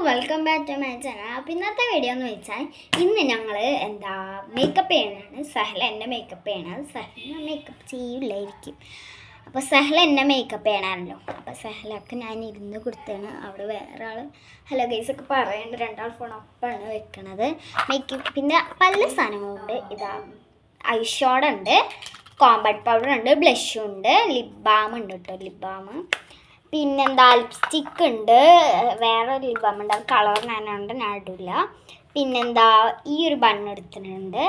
Welcome back to my channel. അപ്പോൾ ഇന്നത്തെ video എന്ന് വെച്ചാൽ ഇന്ന് ഞങ്ങൾ മേക്കപ്പ് ചെയ്യണതാണ്. സഹല എന്നെ മേക്കപ്പ് ചെയ്യണത്. സഹല മേക്കപ്പ് ചെയ്യില്ലായിരിക്കും. അപ്പോൾ സഹല എന്നെ മേക്കപ്പ് ചെയ്യണമല്ലോ. അപ്പോൾ സഹലക്ക് ഞാൻ ഇരുന്ന് കൊടുത്താണ്. അവിടെ വേറെ ആൾ ഹലോ ഗൈസൊക്കെ പറയുന്നുണ്ട്. രണ്ടാൾ ഫോൺ ഒപ്പമാണ് വെക്കണത്. മേക്കപ്പിൻ്റെ പല സാധനങ്ങളുണ്ട്. ഇതാ ഐഷോഡ ഉണ്ട്, കോമ്പാക്ട് പൗഡർ ഉണ്ട്, ബ്ലഷും ഉണ്ട്, ലിപ് ബാം ഉണ്ട് കേട്ടോ. ലിപ് ബാം പിന്നെന്താ ലിപ്സ്റ്റിക്ക് ഉണ്ട്, വേറെ ലിപ് ബാം ഉണ്ട്. കളർ ഞാനുണ്ട്, ഞാൻ ഇടില്ല. പിന്നെന്താ ഈ ഒരു ബണ്ണ് എടുത്തിട്ടുണ്ട്.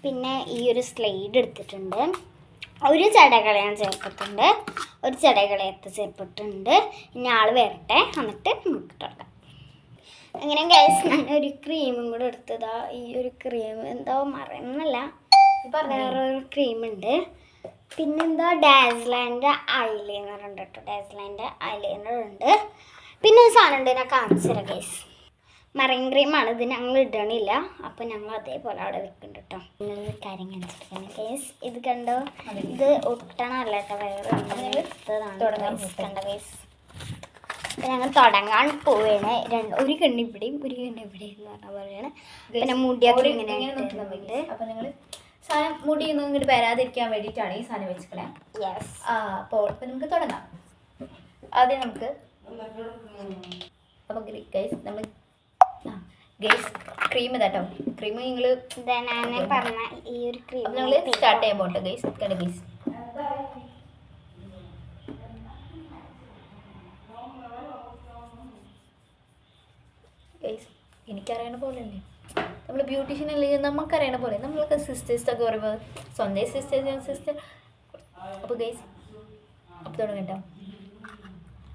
പിന്നെ ഈ ഒരു സ്ലൈഡ് എടുത്തിട്ടുണ്ട്. ഒരു ചടകളയാൻ ചേർത്തിട്ടുണ്ട്, ഒരു ചടകളയത്ത് ചേർത്തിട്ടുണ്ട്. ഇനി ആൾ വരട്ടെ, എന്നിട്ട് നമുക്ക് തുടങ്ങാം. അങ്ങനെ ഗൈസ് ഞാൻ ഒരു ക്രീമും കൂടെ എടുത്തതാ. ഈ ഒരു ക്രീം എന്തോ മറന്നല്ല, വേറൊരു ക്രീമുണ്ട്. പിന്നെന്താ ഡാസ്ലൈൻ്റെ ഐലൈനർ ഉണ്ട് കേട്ടോ. ഡാസ്ലൈൻ്റെ ഐലൈനർ ഉണ്ട്. പിന്നെ ഒരു സാധനം ഉണ്ട്, ഞാൻ കാണിച്ചു തരാം ഗൈസ്. മറൈൻ ക്രീമാണ്. ഇത് ഞങ്ങൾ ഇടണില്ല, അപ്പം ഞങ്ങൾ അതേപോലെ അവിടെ വെക്കുന്നുണ്ട് കേട്ടോ. നിങ്ങൾ കാര്യം കാണിച്ചിട്ടാണ് ഗൈസ്. ഇത് കണ്ടോ, ഇത് ഒട്ടണല്ല കേട്ടോ, വേറെ കണ്ട ഗൈസ്. ഞങ്ങൾ തുടങ്ങാൻ പോവുകയാണ്. ഒരു കണ്ണി ഇവിടെയും ഒരു കണ്ണി ഇവിടെയും എന്ന് പറഞ്ഞ പോലെയാണ്. പിന്നെ മുടിയൊക്കെ ഇങ്ങനെ ഇട്ടിട്ടുണ്ട്. അപ്പം നിങ്ങൾ സാധനം മുടിയൊന്നും ഇങ്ങോട്ട് വരാതിരിക്കാൻ വേണ്ടിയിട്ടാണ് ഈ സാധനം വെച്ചിട്ടുള്ളത്. യെസ്. അപ്പോൾ നമുക്ക് തുടങ്ങാം. ആദ്യം നമുക്ക് അപ്പോൾ ഗൈസ് നമ്മൾ ഗൈസ് ക്രീം ഇതാട്ടോ. ക്രീം നിങ്ങൾ ഞാൻ പറഞ്ഞ ഈ ഒരു ക്രീം നമ്മൾ സ്റ്റാർട്ട് ചെയ്യാൻ പോകട്ടെ ഗൈസ്. കണ്ട ഗൈസ് ഗൈസ് എനിക്കറിയണ പോലെ അല്ലേ, നമ്മൾ ബ്യൂട്ടീഷ്യൻ അല്ലെങ്കിൽ നമുക്കറിയണ പോലെ നമ്മളൊക്കെ സിസ്റ്റേഴ്സൊക്കെ പറയുമ്പോൾ സ്വന്തം സിസ്റ്റർ. അപ്പോൾ ഗൈസ് അപ്പോൾ തുടങ്ങട്ടോ.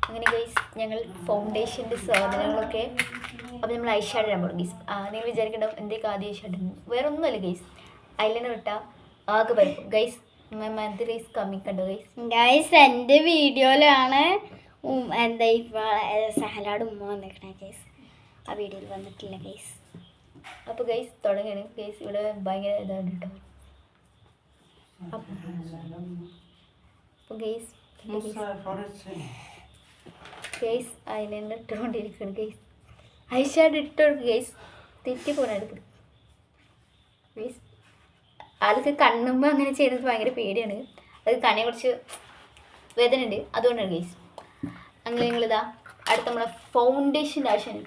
അങ്ങനെ ഗൈസ് ഞങ്ങൾ ഫൗണ്ടേഷൻ്റെ സാധനങ്ങളൊക്കെ അപ്പോൾ നമ്മൾ ഐ ഷാഡ് ഇടാൻ പോകും ഗൈസ്. നിങ്ങൾ വിചാരിക്കണ്ടാവും എന്തൊക്കെ ആദ്യം ഐ ഷാഡ് ഇടുന്നു. വേറെ ഒന്നുമല്ല ഗൈസ്, ഐലൈനർ ഇട്ടാൽ ആകെ വരും ഗൈസ്. മന്ത് റൈസ് കമ്മി കണ്ടോ ഗൈസ്. ഗൈസ് എൻ്റെ വീഡിയോയിലാണ് എന്താ ഇപ്പോൾ സഹലാട് ഉമ്മ വന്നിരിക്കണേ ഗൈസ്. ആ വീഡിയോയിൽ വന്നിട്ടില്ല ഗൈസ്. അപ്പോൾ ഗൈസ് തുടങ്ങുകയാണ് ഗൈസ്. ഇവിടെ ഭയങ്കര ഇതാണ് കേട്ടോ. അപ്പോൾ ഗൈസ് ഗൈസ് ഐലൈനർ ഇട്ടുകൊണ്ടിരിക്കുകയാണ് ഗൈസ്. ഐ ഷാഡ് ഇട്ടുകൊടുക്കും ഗൈസ്. തെറ്റി പോകണെടുക്കും ഗൈസ്. ആൾക്ക് കണ്ണുമ്പോൾ അങ്ങനെ ചെയ്യുന്നത് ഭയങ്കര പേടിയാണ്. അത് കണ്ണിനെ കുറച്ച് വേദന ഉണ്ട്, അതുകൊണ്ടാണ് ഗൈസ്. അങ്ങനെ നിങ്ങളിതാ അടുത്ത നമ്മളെ ഫൗണ്ടേഷൻ്റെ ആവശ്യമാണ്.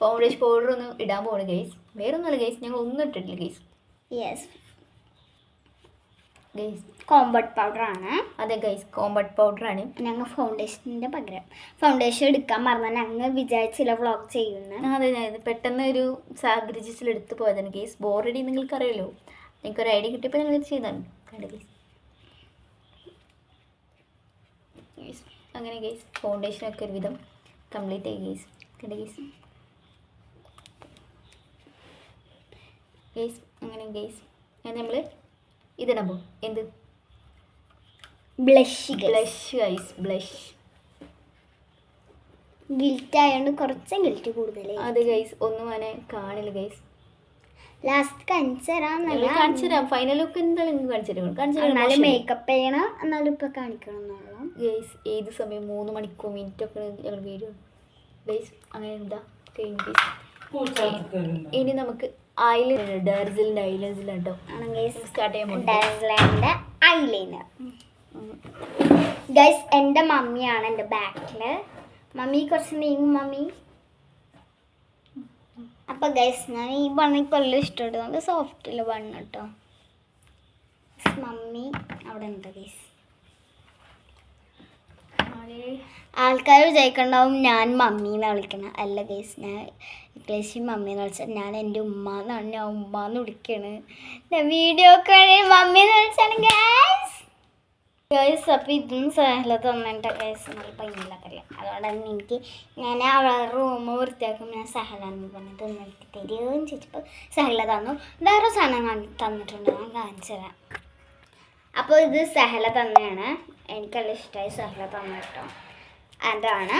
ഫൗണ്ടേഷൻ പൗഡർ ഒന്ന് ഇടാൻ പോകണം ഗൈസ്. വേറെ ഒന്നുമല്ല ഗൈസ്, ഞങ്ങൾ ഒന്നും ഇട്ടിട്ടില്ല ഗൈസ്. യെസ്, ഗൈസ് കോമ്പാക്ട് പൗഡറാണ്. അതെ ഗൈസ്, കോമ്പാക്ട് പൗഡറാണ്. ഞങ്ങൾ ഫൗണ്ടേഷൻ്റെ പകരം ഫൗണ്ടേഷൻ എടുക്കാൻ പറഞ്ഞാൽ ഞങ്ങൾ വിചാരിച്ചില്ല വ്ളോഗ് ചെയ്യുന്നത്. അതെ അതെ, പെട്ടെന്ന് ഒരു സാഹചര്യത്തിൽ എടുത്ത് പോയതാണ് ഗൈസ്. ബോറടി നിങ്ങൾക്കറിയാലോ, നിങ്ങൾക്കൊരു ഐഡിയ കിട്ടിയപ്പോൾ ഞങ്ങൾ ഇത് ചെയ്താണ് കണ്ട ഗൈസ്. ഗൈസ് അങ്ങനെ ഗൈസ് ഫൗണ്ടേഷനൊക്കെ ഒരുവിധം കംപ്ലീറ്റ് ആയി ഗൈസ്. കണ്ട ഗൈസ്. ഗൈസ് അങ്ങനെ ഗൈസ് നമ്മൾ ഇതിടാൻ പോകും. എന്ത് ബ്ലഷ്. Guys blush. ഗിൽറ്റ് ആയതുകൊണ്ട് കുറച്ച് ഗിൽറ്റ് കൂടുതൽ. അത് ഗൈസ് ഒന്നും അങ്ങനെ കാണില്ല ഗൈസ്. ലാസ്റ്റ് കാണിച്ചു തരാം. ഫൈനൽ ലുക്ക് എന്തായാലും കാണിച്ചു തരാം. മേക്കപ്പ് ചെയ്യണം, എന്നാലും ഇപ്പൊ കാണിക്കണം എന്നുള്ളൂ ഗൈസ്. ഏത് സമയം 3 മണിക്കൂർ മിനിറ്റൊക്കെ ഞങ്ങൾ വീഡിയോ ഗൈസ്. അങ്ങനെ എന്താ കഴിഞ്ഞു ഗൈസ്. ഇനി നമുക്ക് ഐലൈനർ ഡാർസിലിൻ്റെ ഐലൈനർ കേട്ടോ സ്റ്റാർട്ട് ചെയ്യാൻ പോകും. ഡാസ്ലൈൻ്റെ ഐലൈനർ ഗൈസ്. എൻ്റെ മമ്മിയാണ് എൻ്റെ ബാക്കിൽ. മമ്മി കുറച്ച് നീങ്ങും മമ്മി. അപ്പം ഗൈസ് ഞാൻ ഈ ബണ്ണ് കൊല്ലം ഇഷ്ടപ്പെട്ടു. നമുക്ക് സോഫ്റ്റിൽ ബണ്ണ് കേട്ടോ. മമ്മി അവിടെ ഉണ്ട് ഗൈസ്. ആൾക്കാർ വിചാരിക്കണ്ടാവും ഞാൻ മമ്മീന്ന് വിളിക്കണം. അല്ല ഗൈസ്, ഞാൻ ഇംഗ്ലീഷിൽ മമ്മീന്ന് വിളിച്ചാൽ ഞാൻ എൻ്റെ ഉമ്മാന്നാണ്. ഞാൻ ഉമ്മാന്ന് വിളിക്കണ്. വീഡിയോ ഒക്കെ മമ്മീന്ന് വിളിച്ചാണ് ഗൈസ്. ഗൈസ് അപ്പോൾ ഇതും സഹല തന്നിട്ട് ഗൈസ് നല്ല ഭംഗിയിലൊക്കെ. അതുകൊണ്ട് തന്നെ എനിക്ക് ഞാൻ അവളുടെ റൂം വൃത്തിയാക്കുമ്പോൾ ഞാൻ സഹലാന്ന് പറഞ്ഞിട്ട് എനിക്ക് തരുകയും ചോദിച്ചപ്പോൾ സഹല തന്നു. വേറെ സാധനം തന്നിട്ടുണ്ട്, ഞാൻ കാണിച്ചു തരാം. അപ്പോൾ ഇത് സഹല തന്നെയാണ്. എനിക്കെല്ലാം ഇഷ്ടമായി സഹല തന്നു കേട്ടോ. അതാണ്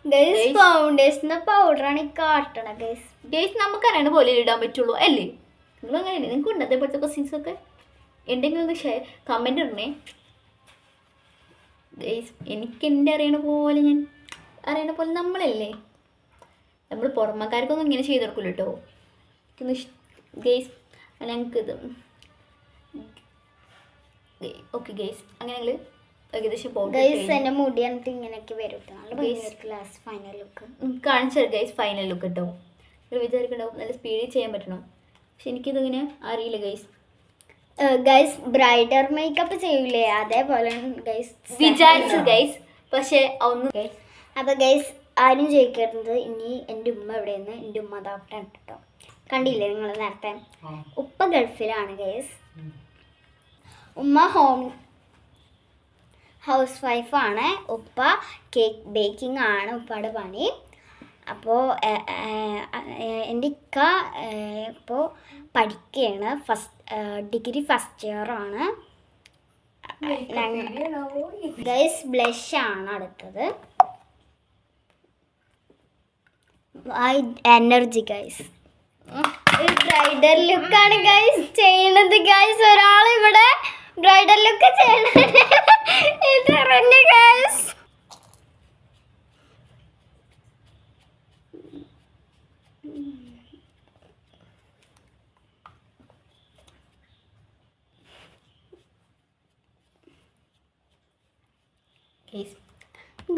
ഗൈസ് ഫൗണ്ടേഷൻ്റെ പൗഡറാണ് ഈ കാട്ടണ ഗൈസ്. ഗൈസ് നമുക്കറിയണ പോലെ ഇടാൻ പറ്റുള്ളൂ അല്ലേ? നിങ്ങൾ അങ്ങനെ നിങ്ങൾക്ക് ഉണ്ട് അതേപോലത്തെ ക്വസ്റ്റ്യൻസൊക്കെ ഉണ്ടെങ്കിൽ ഒന്ന് കമൻറ്റ് ഇടണേ ഗൈസ്. എനിക്ക് എൻ്റെ അറിയണ പോലെ ഞാൻ അറിയണ പോലെ നമ്മളല്ലേ, നമ്മൾ പുറമക്കാർക്കൊന്നും ഇങ്ങനെ ചെയ്ത് കൊടുക്കില്ല കേട്ടോ. ഗെയ്സ് ഞങ്ങൾക്കിത് ഓക്കെ ഗെയ്സ്. അങ്ങനെ ഞങ്ങൾ ഏകദേശം ഗൈസ് എൻ്റെ മുടി എന്നിട്ട് ഇങ്ങനെയൊക്കെ വരും കേട്ടോ. നല്ല ഭയങ്കര ലാസ്റ്റ് ഫൈനൽ ലുക്ക് കാണിച്ചു തരാം ഗൈസ്. ഫൈനൽ ലുക്ക് കേട്ടോ. നിങ്ങൾ വിചാരിക്കണ്ടാവും നല്ല സ്പീഡിൽ ചെയ്യാൻ പറ്റണം, പക്ഷെ എനിക്കിതിങ്ങനെ അറിയില്ല ഗൈസ്. ഗൈസ് ബ്രൈഡൽ മേക്കപ്പ് ചെയ്യൂലേ അതേപോലെ ഗൈസ് വിചാരിച്ചു ഗൈസ്, പക്ഷെ ഒന്നും ഗൈസ്. അപ്പോൾ ഗൈസ് ആരും ചോദിക്കരുത് ഇനി എൻ്റെ ഉമ്മ എവിടെയെന്ന്. എൻ്റെ ഉമ്മ അതാവട്ടെ കേട്ടോ. കണ്ടില്ലേ നിങ്ങൾ നേരത്തെ, ഉപ്പ ഗൾഫിലാണ് ഗൈസ്. ഉമ്മ ഹൗസ് വൈഫാണ്. ഉപ്പ കേക്ക് ബേക്കിംഗ് ആണ് ഉപ്പയുടെ പണി. അപ്പോൾ എൻ്റെ ഇക്ക ഇപ്പോൾ പഠിക്കുകയാണ്, ഡിഗ്രി ഫസ്റ്റ് ഇയർ ആണ്. ഗൈസ് ബ്ലഷ് ആണ് അടുത്തത്. Energy guys. ബ്രൈഡൽ ലുക്കാണ് ഗൈസ് ചെയ്യണത് ഗൈസ്. ഒരാളിവിടെ ബ്രൈഡൽ ലുക്ക് ചെയ്യണത് ഇതറിഞ്ഞു ഗൈസ്.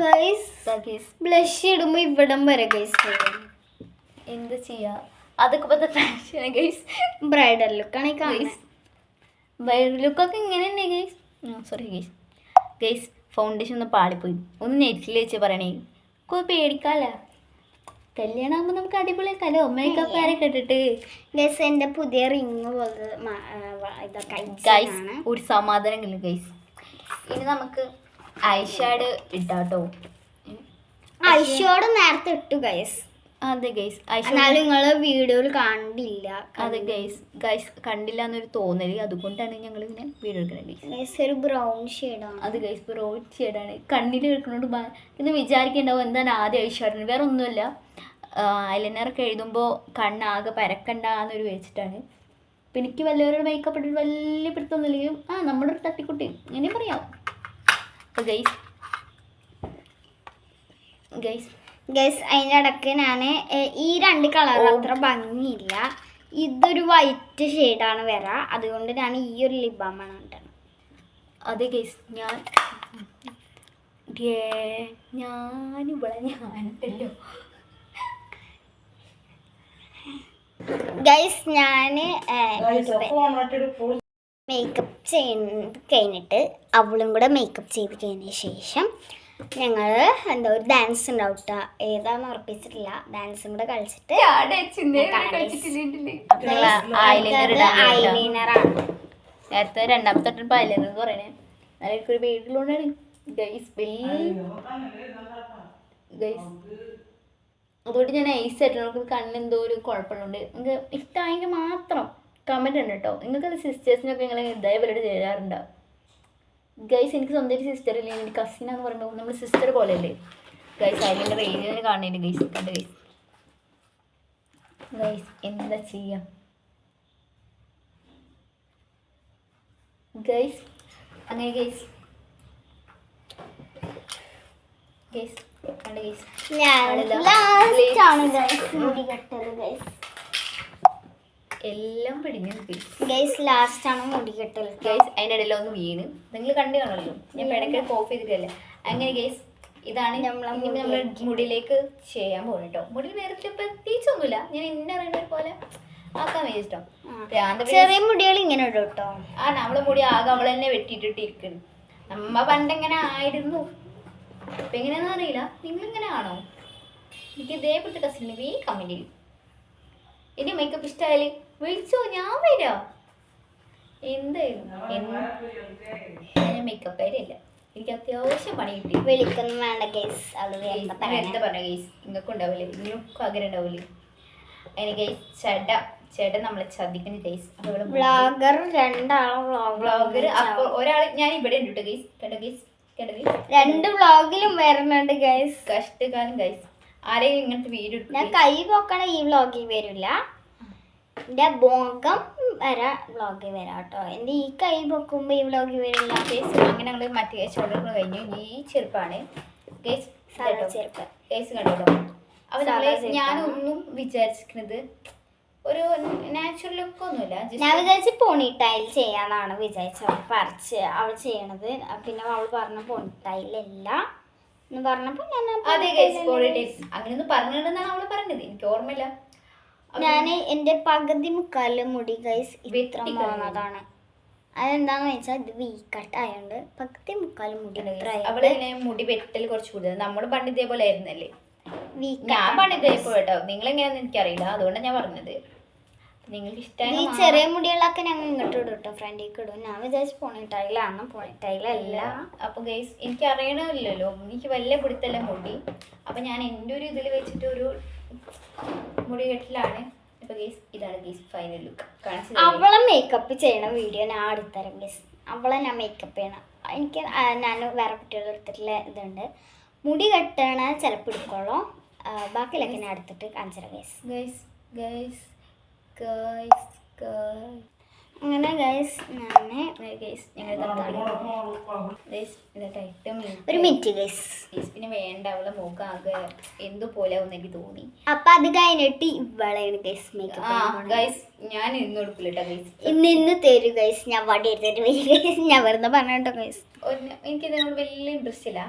ഗൈസ് ബ്ലഷ് ഇടുമ്പോൾ ഇവിടം വരെ ഗൈസ്. എന്ത് ചെയ്യാ, അതൊക്കെ ഇപ്പോഴത്തെ ഫാഷനാണ് ഗൈസ്. ബ്രൈഡൽ ലുക്കാണ് ഈ കാണുന്നത്. ബ്രൈഡൽ ലുക്കൊക്കെ ഇങ്ങനെ തന്നെ guys. Sorry guys. Guys foundation ഒന്ന് പാളിപ്പോയി. ഒന്ന് നെറ്റിൽ വെച്ച് പറയണേ, പേടിക്കാല്ല. കല്യാണം ആകുമ്പോൾ നമുക്ക് അടിപൊളിയാക്കാലോ മേക്കപ്പ് ആരൊക്കെ ഇട്ടിട്ട്. ഗൈസ് എൻ്റെ പുതിയ റിങ് പോലെ ഇതൊക്കെ ഗൈസ് ഒരു സമാധാനം കിട്ടും ഗൈസ്. ഇനി നമുക്ക് ഐഷാഡ് ഇട്ടാട്ടോ. ഐഷാഡ് നേരത്തെ ഇട്ടു ഗൈസ്. അതെ ഗൈസ്, എന്നാലും നിങ്ങൾ വീഡിയോയിൽ കണ്ടില്ല. അതെ ഗൈസ് കണ്ടില്ല എന്നൊരു തോന്നല്, അതുകൊണ്ടാണ് ഞങ്ങൾ ഇങ്ങനെ വീഡിയോ എടുക്കുന്നത് ഗൈസ്. ഒരു ബ്രൗൺ ഷെയ്ഡാണ് അത് ഗൈസ്, ബ്രൗൺ ഷെയ്ഡാണ്. കണ്ണിൽ എടുക്കുന്നതുകൊണ്ട് ഇന്ന് വിചാരിക്കേണ്ടാവും എന്താണ് ആദ്യം ഐഷാഡിന്, വേറെ ഒന്നുമല്ല. ഐലൈനറൊക്കെ എഴുതുമ്പോൾ കണ്ണാകെ പരക്കണ്ടെന്നൊരു വെച്ചിട്ടാണ്. അപ്പം എനിക്ക് വല്ലവരുടെ മേക്കപ്പ് ഇട്ടിട്ട് വലിയ പിടുത്തൊന്നുമില്ലെങ്കിലും നമ്മുടെ ഒരു തട്ടിക്കുട്ടി അങ്ങനെ പറയാം. അപ്പോൾ ഗൈസ് അതിൻ്റെ ഇടയ്ക്ക് ഞാൻ ഈ രണ്ട് കളർ അത്ര ഭംഗിയില്ല. ഇതൊരു വൈറ്റ് ഷെയ്ഡാണ് വരാ, അതുകൊണ്ട് ഞാൻ ഈ ഒരു ലിപ് ബാമാണ് ഇട്ടത്. അതെ ഗൈസ് ഞാനുണ്ടല്ലോ ഗൈസ് ഞാൻ മേക്കപ്പ് കഴിഞ്ഞിട്ട് അവളും കൂടെ മേക്കപ്പ് ചെയ്ത് കഴിഞ്ഞ ശേഷം ഞങ്ങൾ ഒരു ഡാൻസ് ഉണ്ടാവും കേട്ടോ. ഏതാന്ന് ഉറപ്പിച്ചിട്ടില്ല. ഡാൻസും കൂടെ കളിച്ചിട്ട് ഐലൈനറാണ് നേരത്തെ രണ്ടാമത്തെ ഐലൈനർ എന്ന് പറയണേ. നല്ലൊരു വീട്ടിലുണ്ടാണ് ഗൈസ്. അതുകൊണ്ട് ഞാൻ ഐസ് ആയിട്ട് നമുക്ക് കണ്ണെന്തോ ഒരു കുഴപ്പമുണ്ട്. നിങ്ങൾക്ക് ഇഷ്ടമായെങ്കിൽ മാത്രം കമൻറ്റ് ഉണ്ട് കേട്ടോ. നിങ്ങൾക്ക് സിസ്റ്റേഴ്സിനൊക്കെ നിങ്ങൾ ഇതേപോലെ ചെയ്യാറുണ്ടോ ഗൈസ്? എനിക്ക് സ്വന്തം സിസ്റ്റർ ഇല്ലേ, എൻ്റെ കസിനാന്ന് പറയുമ്പോൾ നമ്മൾ സിസ്റ്റർ പോലെ അല്ലേ ഗൈസ്. അതിൻ്റെ റേഞ്ചിന് കാണുന്നില്ല ഗൈസ്. കണ്ട ഗൈസ് എന്താ ചെയ്യാം ഗൈസ്. അങ്ങനെ ഗൈസ് കണ്ട ഗൈസ് എല്ലാം പിടിഞ്ഞു ഗൈസ്. ലാസ്റ്റ് ആണ് മുടി കെട്ടൽ ഗൈസ്. അതിൻ്റെ ഇടയിൽ ഒന്ന് വീണ് നിങ്ങൾ കണ്ടു കാണുമല്ലോ. ഞാൻ ഇടയ്ക്ക് ഓഫ് ചെയ്തിട്ടല്ലേ. അങ്ങനെ ഗൈസ് ഇതാണ് നമ്മളെ മുടിയിലേക്ക് ചെയ്യാൻ പോകുന്നത് കേട്ടോ. മുടി നേരത്തെ പ്രത്യേകിച്ചൊന്നുമില്ല, ഞാൻ എന്നെ അറിയുന്ന പോലെ ആക്കാൻ വേണ്ടിട്ടോ. ചെറിയ മുടികൾ ഇങ്ങനെ ഇടും കേട്ടോ. നമ്മളെ മുടി ആകെ അവൾ തന്നെ വെട്ടിയിട്ടിരിക്കുന്നു. നമ്മ പണ്ടെങ്ങനെ ആയിരുന്നു, ഇപ്പം എങ്ങനെയാണെന്ന് അറിയില്ല. നിങ്ങളിങ്ങനെ ആണോ? എനിക്ക് ഇതേപോലത്തെ കസിന് ഈ കമൻറ്റ് ചെയ്യും. എൻ്റെ മേക്കപ്പ് ഇഷ്ടമായാലും വിളിച്ചോ, ഞാൻ വരാം. എന്തായിരുന്നു ഞാൻ മേക്കപ്പ് ആയിട്ടില്ല, എനിക്ക് അത്യാവശ്യം പണി കിട്ടി. വിളിക്കൊന്നും വേണ്ട ഗൈസ്. നേരത്തെ പറഞ്ഞ ഗൈസ് നിങ്ങൾക്ക് ഉണ്ടാവില്ലേ, ഇതിനൊക്കെ ആഗ്രഹം ഉണ്ടാവില്ലേ. അതിന് ഗൈസ് ചേട്ടൻ നമ്മളെ ചതിക്കുന്ന ഗൈസ്. വ്ളോഗർ വ്ളോഗർ അപ്പോൾ ഒരാൾ ഞാൻ ഇവിടെ ഉണ്ട് കേട്ടോ ഗൈസ്. കേട്ടോ ഗൈസ്, കേട്ടോ ഗൈസ്. 2 വ്ളോഗിലും വരുന്നുണ്ട് ഗൈസ്. കഷ്ടകാലം ഗൈസ്. ആരെയും ഇങ്ങനത്തെ വീഡിയോ ഞാൻ കൈ പൊക്കണ ഈ വ്ളോഗിൽ വരില്ല, എൻ്റെ മുഖം വരാ വ്ളോഗിൽ വരാം കേട്ടോ. എൻ്റെ ഈ കൈ പൊക്കുമ്പോൾ ഈ വ്ളോഗിൽ വരില്ല ഗൈസ്. അങ്ങനെ ഞങ്ങൾ മറ്റേ ഷോൾഡർ കഴിഞ്ഞു. ഈ ചെറുപ്പാണ് ഗൈസ്, ചെറുപ്പം. ഗൈസ് കണ്ടോ. അപ്പൊ ഞാനൊന്നും വിചാരിച്ചിരിക്കുന്നത് ഒരു നാച്ചുറൽ ലുക്ക് ഒന്നുമില്ല. ഞാൻ വിചാരിച്ച് പോണിട്ടൈൽ ചെയ്യാന്നാണ് വിചാരിച്ചത്. പറിച്ച് അവൾ ചെയ്യണത്. പിന്നെ അവൾ പറഞ്ഞ പോണിട്ടൈലല്ല എന്ന് പറഞ്ഞപ്പോ അതെ ഗൈസ് പോണിട്ടൈൽ അങ്ങനെയൊന്നും പറഞ്ഞിട്ടുണ്ടെന്നാണ് അവള് പറഞ്ഞത്. എനിക്ക് ഓർമ്മയില്ല. ഞാൻ എൻ്റെ പകുതി മുക്കാല് മുടി ഗൈസ് ഇത്ര പോകുന്നതാണ്. അതെന്താന്ന് വെച്ചാൽ ഇത് വീക്കട്ട് ആയതുകൊണ്ട് പകുതി മുക്കാല് മുടി അവള് മുടി വെട്ടൽ കുറച്ച് കൂടുതൽ. നമ്മള് പണ്ട് ഇതേപോലെ ആയിരുന്നല്ലേ. ഞാൻ പണ്ട് ഇതേപോലെ കേട്ടോ. നിങ്ങളെങ്ങനെയാന്ന് എനിക്കറിയില്ല, അതുകൊണ്ടാണ് ഞാൻ പറഞ്ഞത്. നിങ്ങൾക്ക് ഇഷ്ടമായി ഈ ചെറിയ മുടികളൊക്കെ ഞങ്ങൾ ഇങ്ങോട്ട് ഇടും കേട്ടോ, ഫ്രണ്ടിലേക്ക് ഇടും. ഞാൻ വിചാരിച്ചു പോണിട്ടൈലാണ്, പോണിട്ടൈലല്ല. അപ്പൊ ഗൈസ് എനിക്ക് അറിയണമില്ലല്ലോ, എനിക്ക് വലിയ പിടുത്തല്ല മുടി. അപ്പൊ ഞാൻ എൻ്റെ ഒരു ഇതിൽ വെച്ചിട്ട് ഒരു മുടി കെട്ടിലാണ്. അപ്പൊ ഗൈസ് ഇതാണ് ഗൈസ് ഫൈനൽ ലുക്ക്. അവളെ മേക്കപ്പ് ചെയ്യണ വീഡിയോ ഞാൻ എടുത്തരാം ഗൈസ്. അവളെ ഞാൻ മേക്കപ്പ് ചെയ്യണം. എനിക്ക് ഞാൻ വേറെ കുട്ടികളുടെ എടുത്തിട്ടുള്ള ഇതുണ്ട്. മുടി കെട്ടണ ചിലപ്പോൾ എടുക്കുള്ളൂ, ബാക്കിയിലൊക്കെ ഞാൻ എടുത്തിട്ട് കാണിച്ചുതരാം guys. Guys guys guys guys അങ്ങനെ ഗൈസ് ഒരു മിനിറ്റ് ഗൈസ്. പിന്നെ വേണ്ട, അവളെ മുഖം ആകെ എന്തുപോലെ എനിക്ക് തോന്നി. അപ്പൊ അത് കഴിഞ്ഞിട്ട് ഇവളെയാണ് ഗൈസ് മേക്കപ്പ്. ഗൈസ് ഞാൻ ഇന്ന് കൊടുക്കില്ല ഗൈസ്. ഇന്ന് തരൂ ഗൈസ്, ഞാൻ വടി എടുത്തിട്ട് വരും ഗൈസ്. ഞാൻ വെറുതെ പറഞ്ഞോ ഗൈസ്. എനിക്ക് ഇതിനോട് വലിയ ഇൻട്രസ്റ്റ് ഇല്ല.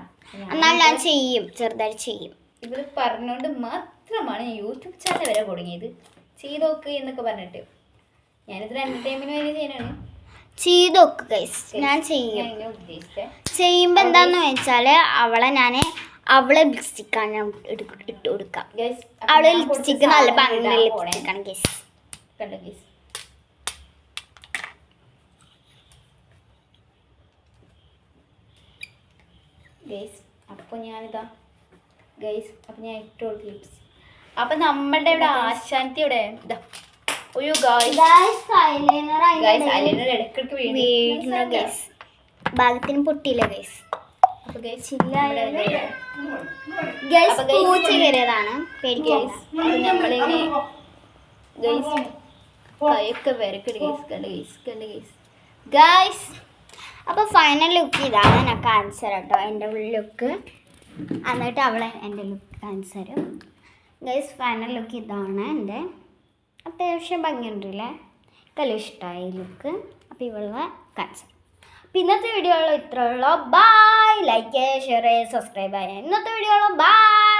എന്നാൽ ഞാൻ ചെയ്യും, ചെറുതായിട്ട് ചെയ്യും. ഇവര് പറഞ്ഞോണ്ട് മാത്രമാണ് ഞാൻ യൂട്യൂബ് ചാനൽ വരെ തുടങ്ങിയത്. ചെയ്തോക്ക് എന്നൊക്കെ പറഞ്ഞിട്ട്. ഞാനിത് എന്റർടൈൻമെന്റ് വേണ്ടി ചെയ്യാനാണ്. ചെയ്തോക്ക് ഗൈസ്, ഞാൻ ചെയ്യും. ചെയ്യുമ്പോ എന്താന്ന് വെച്ചാല് അവളെ ലിപ്സ്റ്റിക്കാണ് ഇട്ട് കൊടുക്കാം. അവളെ ലിപ്സ്റ്റിക്ക് നല്ല ഭംഗിയുള്ള ലിപ്സ്റ്റിക്കാണ് ഗൈസ്. കണ്ടോ ഗൈസ്. ഗൈസ് അപ്പൊ ഞാനിതാ ഗൈസ് അപ്പൊ ഞാൻ ഇട്ട് കൊടുക്കും ലിപ്സ്. അപ്പൊ നമ്മുടെ ഇവിടെ ആശാന്തി ഇവിടെ ഇതാ ഒരു ഭാഗത്തിന് പൊട്ടിയില്ല ഗൈസ്. കയറിയതാണ് നമ്മളിങ്ങനെ കൈയൊക്കെ വരക്കട് ഗൈസ്. കണ്ട് ഗൈസ്, കണ്ട് ഗൈസ്. ഗൈസ് അപ്പോൾ ഫൈനൽ ലുക്ക് ഇതാണ്. ഞാൻ കാണിച്ചു തരാം കേട്ടോ എൻ്റെ ലുക്ക്. എന്നിട്ട് അവളെ എൻ്റെ ലുക്ക് കാണിച്ചു തരും ഗൈസ്. ഫൈനൽ ലുക്ക് ഇതാണ് എൻ്റെ. അത്യാവശ്യം ഭംഗിയുണ്ടല്ലേ, കല ഇഷ്ടമായി ലുക്ക്. അപ്പോൾ ഇവളെ കാണിച്ചു. അപ്പോൾ ഇന്നത്തെ വീഡിയോ ഇത്രയുള്ളൂ. ബൈ. ലൈക്ക് ചെയ്യുക, ഷെയർ ചെയ്യുക, സബ്സ്ക്രൈബ് ചെയ്യുക. ഇന്നത്തെ വീഡിയോ ബൈ.